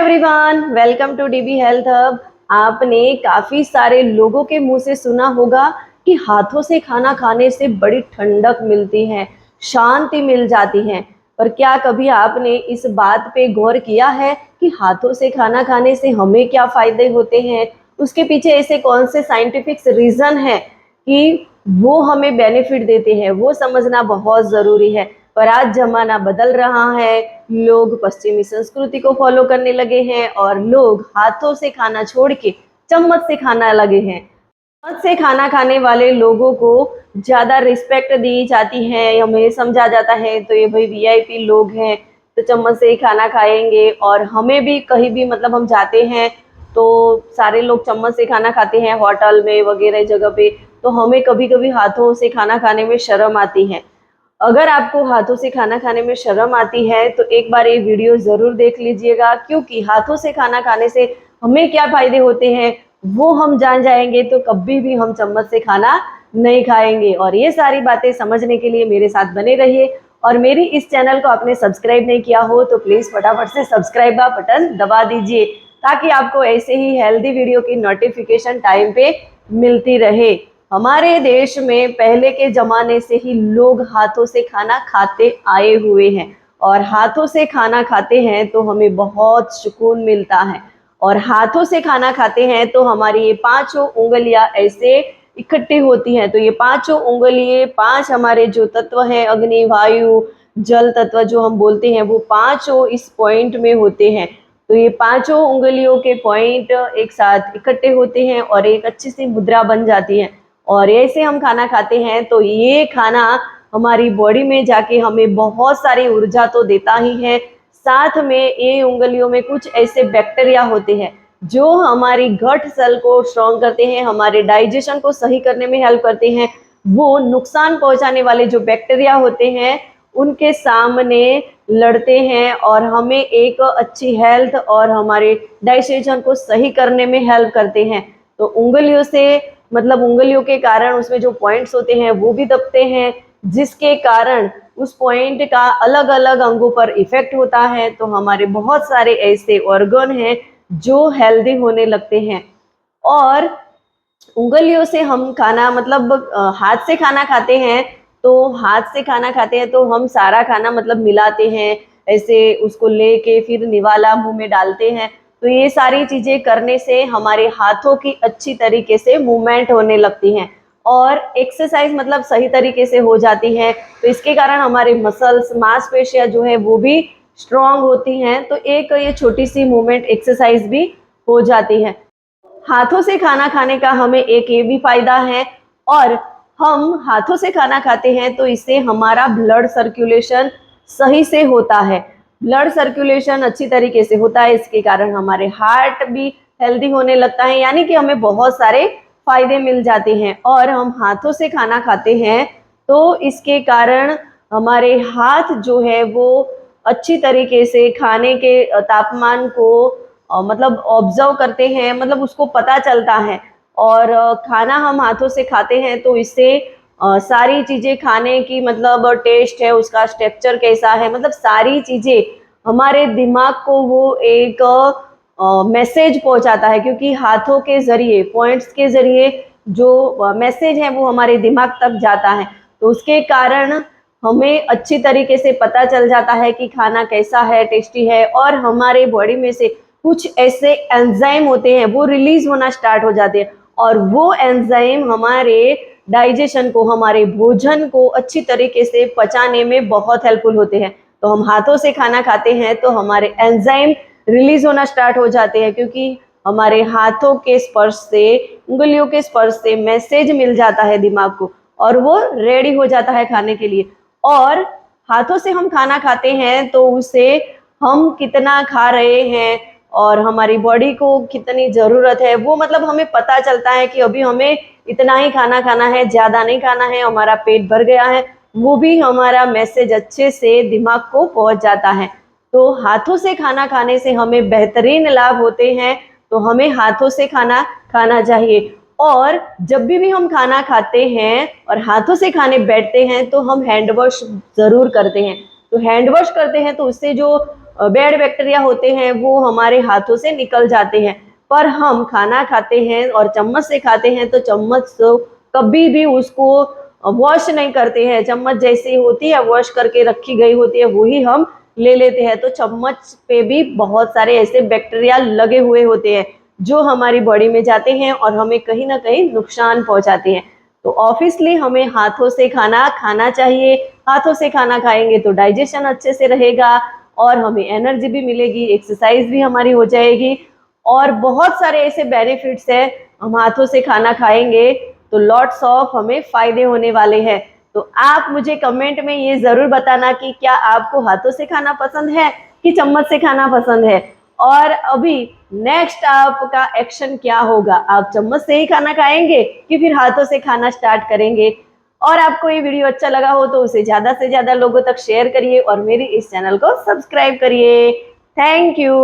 Everyone, welcome to DB health hub. आपने काफी सारे लोगों के मुंह से सुना होगा कि हाथों से खाना खाने से बड़ी ठंडक मिलती है, शांति मिल जाती है। पर क्या कभी आपने इस बात पे गौर किया है कि हाथों से खाना खाने से हमें क्या फायदे होते हैं? उसके पीछे ऐसे कौन से साइंटिफिक रीजन है कि वो हमें बेनिफिट देते हैं, वो समझना बहुत जरूरी है। पर आज जमाना बदल रहा है, लोग पश्चिमी संस्कृति को फॉलो करने लगे हैं और लोग हाथों से खाना छोड़ के चम्मच से खाना लगे हैं। चम्मच से खाना खाने वाले लोगों को ज्यादा रिस्पेक्ट दी जाती है, हमें समझा जाता है तो ये भाई वीआईपी लोग हैं तो चम्मच से ही खाना खाएंगे। और हमें भी कहीं भी मतलब हम जाते हैं तो सारे लोग चम्मच से खाना खाते हैं, होटल में वगैरह जगह पे। तो हमें कभी कभी हाथों से खाना खाने में शर्म आती है। अगर आपको हाथों से खाना खाने में शर्म आती है तो एक बार ये वीडियो जरूर देख लीजिएगा, क्योंकि हाथों से खाना खाने से हमें क्या फायदे होते हैं वो हम जान जाएंगे तो कभी भी हम चम्मच से खाना नहीं खाएंगे। और ये सारी बातें समझने के लिए मेरे साथ बने रहिए। और मेरी इस चैनल को आपने सब्सक्राइब नहीं किया हो तो प्लीज फटाफट से सब्सक्राइब का बटन दबा दीजिए, ताकि आपको ऐसे ही हेल्दी वीडियो की नोटिफिकेशन टाइम पे मिलती रहे। हमारे देश में पहले के जमाने से ही लोग हाथों से खाना खाते आए हुए हैं, और हाथों से खाना खाते हैं तो हमें बहुत सुकून मिलता है। और हाथों से खाना खाते हैं तो हमारी ये पांचों उंगलियां ऐसे इकट्ठी होती हैं। तो ये पांचों उंगलियां, पांच हमारे जो तत्व हैं, अग्नि, वायु, जल तत्व जो हम बोलते हैं, वो पांचों इस पॉइंट में होते हैं। तो ये पांचों उंगलियों के पॉइंट एक साथ इकट्ठे होते हैं और एक अच्छी सी मुद्रा बन जाती है। और ऐसे हम खाना खाते हैं तो ये खाना हमारी बॉडी में जाके हमें बहुत सारी ऊर्जा तो देता ही है, साथ में ये उंगलियों में कुछ ऐसे बैक्टीरिया होते हैं जो हमारी गट सेल को स्ट्रॉन्ग करते हैं, हमारे डाइजेशन को सही करने में हेल्प करते हैं। वो नुकसान पहुंचाने वाले जो बैक्टीरिया होते हैं उनके सामने लड़ते हैं और हमें एक अच्छी हेल्थ और हमारे डाइजेशन को सही करने में हेल्प करते हैं। तो उंगलियों से मतलब उंगलियों के कारण उसमें जो पॉइंट्स होते हैं वो भी दबते हैं, जिसके कारण उस पॉइंट का अलग अलग अंगों पर इफेक्ट होता है। तो हमारे बहुत सारे ऐसे ऑर्गन हैं जो हेल्दी होने लगते हैं। और उंगलियों से हम खाना मतलब हाथ से खाना खाते हैं, तो हाथ से खाना खाते हैं तो हम सारा खाना मतलब मिलाते हैं, ऐसे उसको लेके फिर निवाला मुंह में डालते हैं। तो ये सारी चीजें करने से हमारे हाथों की अच्छी तरीके से मूवमेंट होने लगती हैं और एक्सरसाइज मतलब सही तरीके से हो जाती है। तो इसके कारण हमारे मसल्स, मांसपेशियां जो है वो भी स्ट्रांग होती हैं। तो एक ये छोटी सी मूवमेंट एक्सरसाइज भी हो जाती है। हाथों से खाना खाने का हमें एक ये भी फायदा है, और हम हाथों से खाना खाते हैं तो इससे हमारा ब्लड सर्कुलेशन सही से होता है। ब्लड सर्कुलेशन अच्छी तरीके से होता है, इसके कारण हमारे हार्ट भी हेल्दी होने लगता है, यानी कि हमें बहुत सारे फायदे मिल जाते हैं। और हम हाथों से खाना खाते हैं तो इसके कारण हमारे हाथ जो है वो अच्छी तरीके से खाने के तापमान को मतलब ऑब्जर्व करते हैं, मतलब उसको पता चलता है। और खाना हम हाथों से खाते हैं तो इससे सारी चीजें खाने की मतलब टेस्ट है, उसका स्ट्रक्चर कैसा है, मतलब सारी चीजें हमारे दिमाग को वो एक मैसेज पहुंचाता है, क्योंकि हाथों के जरिए, पॉइंट्स के जरिए जो मैसेज है वो हमारे दिमाग तक जाता है। तो उसके कारण हमें अच्छी तरीके से पता चल जाता है कि खाना कैसा है, टेस्टी है। और हमारे बॉडी में से कुछ ऐसे एंजाइम होते हैं वो रिलीज होना स्टार्ट हो जाते हैं, और वो एंजाइम हमारे डाइजेशन को, हमारे भोजन को अच्छी तरीके से पचाने में बहुत हेल्पफुल होते हैं। तो हम हाथों से खाना खाते हैं तो हमारे एंजाइम रिलीज होना स्टार्ट हो जाते हैं, क्योंकि हमारे हाथों के स्पर्श से, उंगलियों के स्पर्श से मैसेज मिल जाता है दिमाग को, और वो रेडी हो जाता है खाने के लिए। और हाथों से हम खाना खाते हैं तो उसे हम कितना खा रहे हैं और हमारी बॉडी को कितनी जरूरत है वो मतलब हमें पता चलता है कि अभी हमें इतना ही खाना खाना है, ज्यादा नहीं खाना है, हमारा पेट भर गया है, वो भी हमारा मैसेज अच्छे से दिमाग को पहुंच जाता है। तो हाथों से खाना खाने से हमें बेहतरीन लाभ होते हैं, तो हमें हाथों से खाना खाना चाहिए। और जब भी हम खाना खाते हैं और हाथों से खाने बैठते हैं तो हम हैंड वॉश जरूर करते हैं। तो हैंड वॉश करते हैं तो उससे जो बैड बैक्टीरिया होते हैं वो हमारे हाथों से निकल जाते हैं। पर हम खाना खाते हैं और चम्मच से खाते हैं तो चम्मच तो कभी भी उसको वॉश नहीं करते हैं। चम्मच जैसी होती है वॉश करके रखी गई होती है वही हम ले लेते हैं। तो चम्मच पे भी बहुत सारे ऐसे बैक्टीरिया लगे हुए होते हैं जो हमारी बॉडी में जाते हैं और हमें कहीं ना कहीं नुकसान पहुंचाते हैं। तो ऑब्वियसली हमें हाथों से खाना खाना चाहिए। हाथों से खाना खाएंगे तो डाइजेशन अच्छे से रहेगा और हमें एनर्जी भी मिलेगी, एक्सरसाइज भी हमारी हो जाएगी और बहुत सारे ऐसे बेनिफिट्स है। हम हाथों से खाना खाएंगे तो लॉट्स ऑफ हमें फायदे होने वाले हैं। तो आप मुझे कमेंट में ये जरूर बताना कि क्या आपको हाथों से खाना पसंद है कि चम्मच से खाना पसंद है। और अभी नेक्स्ट आपका एक्शन क्या होगा, आप चम्मच से ही खाना खाएंगे कि फिर हाथों से खाना स्टार्ट करेंगे। और आपको ये वीडियो अच्छा लगा हो तो उसे ज्यादा से ज्यादा लोगों तक शेयर करिए और मेरे इस चैनल को सब्सक्राइब करिए। Thank you.